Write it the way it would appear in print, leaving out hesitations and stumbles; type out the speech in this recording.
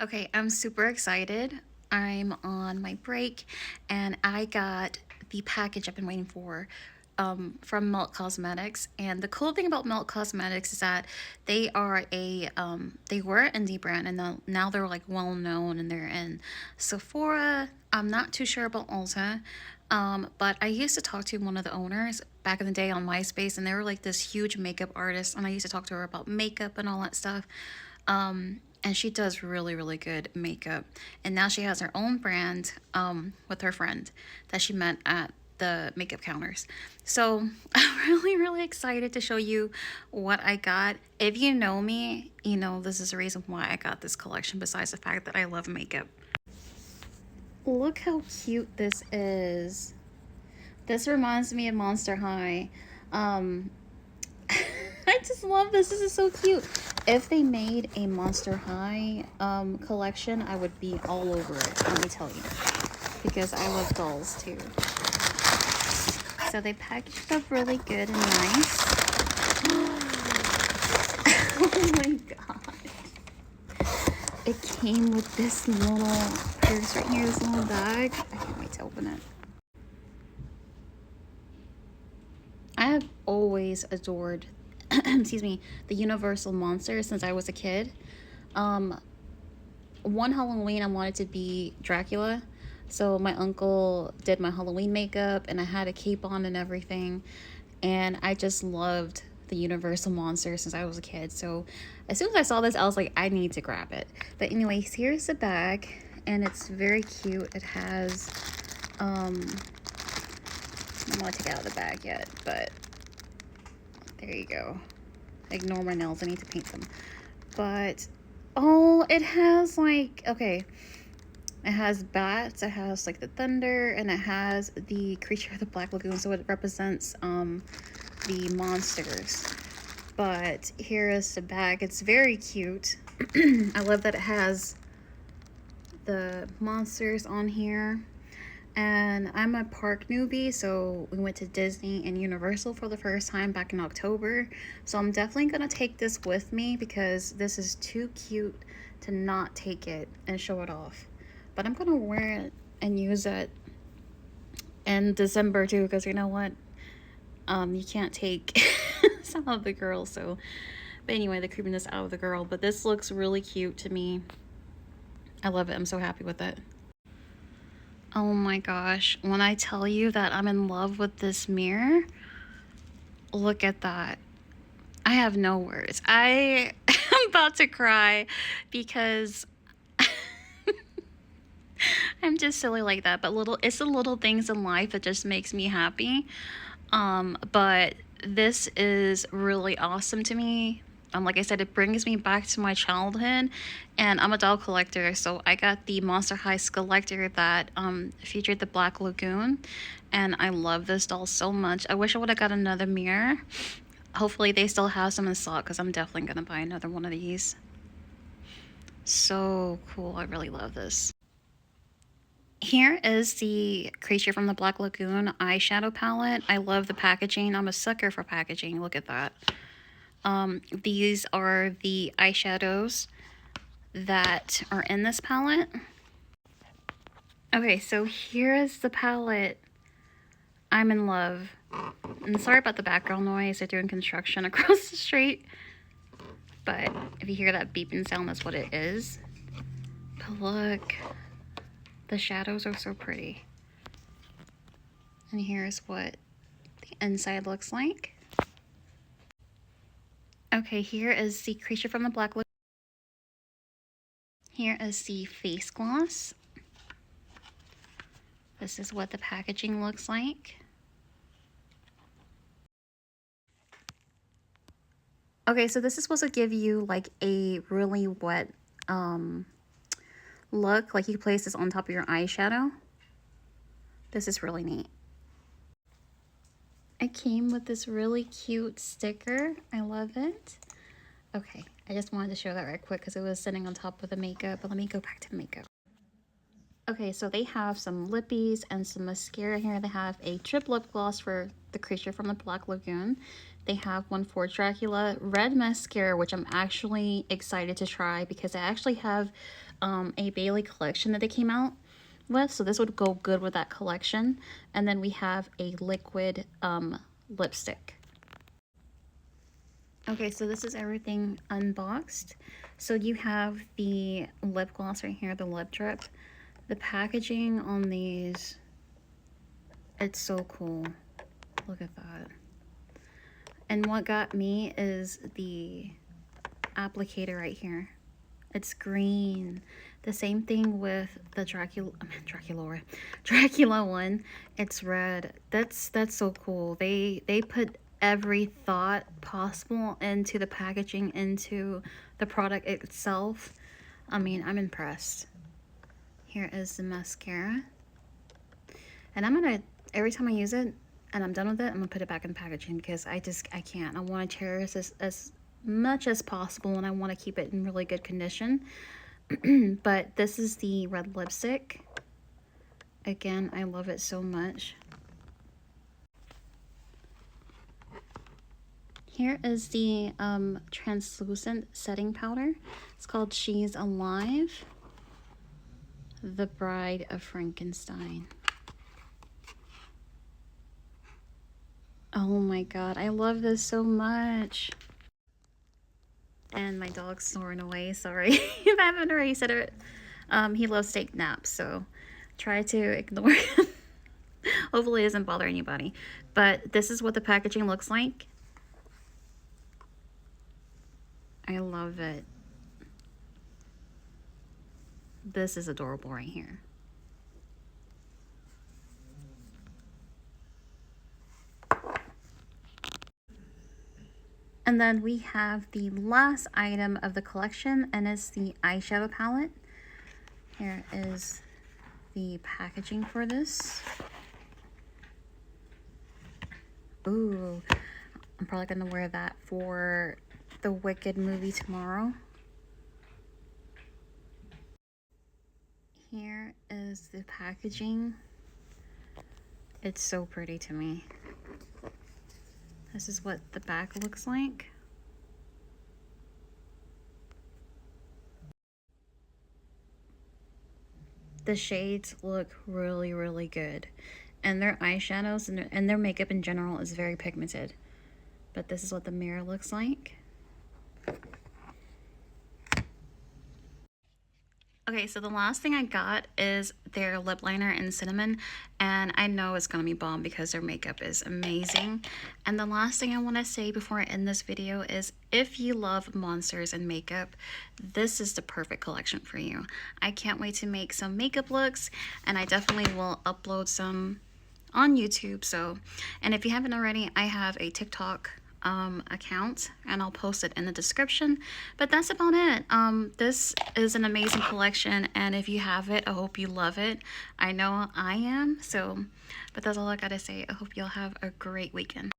Okay, I'm super excited. I'm on my break and I got the package I've been waiting for from Melt Cosmetics. And the cool thing about Melt Cosmetics is that they were an indie brand and now they're like well known and they're in Sephora. I'm not too sure about Ulta. But I used to talk to one of the owners back in the day on MySpace, and they were like this huge makeup artist, and I used to talk to her about makeup and all that stuff. And she does really, really good makeup. And now she has her own brand with her friend that she met at the makeup counters. So I'm really, really excited to show you what I got. If you know me, you know this is the reason why I got this collection, besides the fact that I love makeup. Look how cute this is. This reminds me of Monster High. Um, I just love this. This is so cute. If they made a Monster High collection, I would be all over it, let me tell you. Because I love dolls too. So they packaged up really good and nice. Oh my god. It came with this little purse right here, this little bag. I can't wait to open it. I have always adored, excuse me, the Universal monster since I was a kid. Um, one Halloween I wanted to be Dracula. So my uncle did my Halloween makeup and I had a cape on and everything. And I just loved the Universal monster since I was a kid. So as soon as I saw this, I was like, I need to grab it. But anyways, here's the bag and it's very cute. It has I don't want to take it out of the bag yet, but there you go. Ignore my nails, I need to paint them. But oh, it has like, okay, it has bats, it has like the thunder, and it has the creature of the Black Lagoon, so it represents the monsters. But here is the bag. It's very cute. I love that it has the monsters on here. And I'm a park newbie, so we went to Disney and Universal for the first time back in October. So I'm definitely gonna take this with me because this is too cute to not take it and show it off. But I'm gonna wear it and use it in December too, because you know what? You can't take some of the girl, so but anyway, the creepiness out of the girl. But this looks really cute to me. I love it. I'm so happy with it. Oh my gosh, when I tell you that I'm in love with this mirror, look at that. I have no words. I am about to cry because I'm just silly like that. But it's the little things in life that just makes me happy. But this is really awesome to me. Like I said, it brings me back to my childhood, and I'm a doll collector, so I got the Monster High Collector that featured the Black Lagoon, and I love this doll so much. I wish I would have got another mirror. Hopefully, they still have some in stock because I'm definitely gonna buy another one of these. So cool! I really love this. Here is the Creature from the Black Lagoon eyeshadow palette. I love the packaging. I'm a sucker for packaging. Look at that. These are the eyeshadows that are in this palette. Okay, so here is the palette. I'm in love. And sorry about the background noise. They're doing construction across the street. But if you hear that beeping sound, that's what it is. But look, the shadows are so pretty. And here's what the inside looks like. Okay, here is the Creature from the Black Lagoon. Here is the face gloss. This is what the packaging looks like. Okay, so this is supposed to give you like a really wet look. Like you place this on top of your eyeshadow. This is really neat. It came with this really cute sticker. I love it. Okay, I just wanted to show that right quick because it was sitting on top of the makeup. But let me go back to the makeup. Okay, so they have some lippies and some mascara here. They have a drip lip gloss for the creature from the Black Lagoon. They have one for Dracula red mascara, which I'm actually excited to try because I actually have a Bailey collection that they came out with, so this would go good with that collection. And then we have a liquid lipstick. Okay, so this is everything unboxed. So you have the lip gloss right here, the lip drip. The packaging on these, it's so cool. Look at that. And what got me is the applicator right here. It's green. The same thing with the Dracula one. It's red. That's so cool. They put every thought possible into the packaging, into the product itself. I mean, I'm impressed. Here is the mascara. And I'm gonna, every time I use it and I'm done with it, I'm gonna put it back in the packaging because I can't. I wanna cherish this as much as possible and I wanna keep it in really good condition. But this is the red lipstick. Again, I love it so much. Here is the translucent setting powder. It's called She's Alive. The Bride of Frankenstein. Oh my god, I love this so much. And my dog's snoring away, sorry if I haven't already said it. He loves to take naps, so try to ignore him. Hopefully it doesn't bother anybody. But this is what the packaging looks like. I love it. This is adorable right here. And then we have the last item of the collection, and it's the eyeshadow palette. Here is the packaging for this. Ooh, I'm probably gonna wear that for the Wicked movie tomorrow. Here is the packaging. It's so pretty to me. This is what the back looks like. The shades look really, really good. And their eyeshadows and their makeup in general is very pigmented. But this is what the mirror looks like. Okay, so the last thing I got is their lip liner in cinnamon, and I know it's gonna be bomb because their makeup is amazing. And the last thing I want to say before I end this video is if you love monsters and makeup, this is the perfect collection for you. I can't wait to make some makeup looks, and I definitely will upload some on YouTube. So, and if you haven't already, I have a TikTok account and I'll post it in the description. But that's about it. This is an amazing collection, and if you have it, I hope you love it. I know I am. So, but that's all I gotta say. I hope you'll have a great weekend.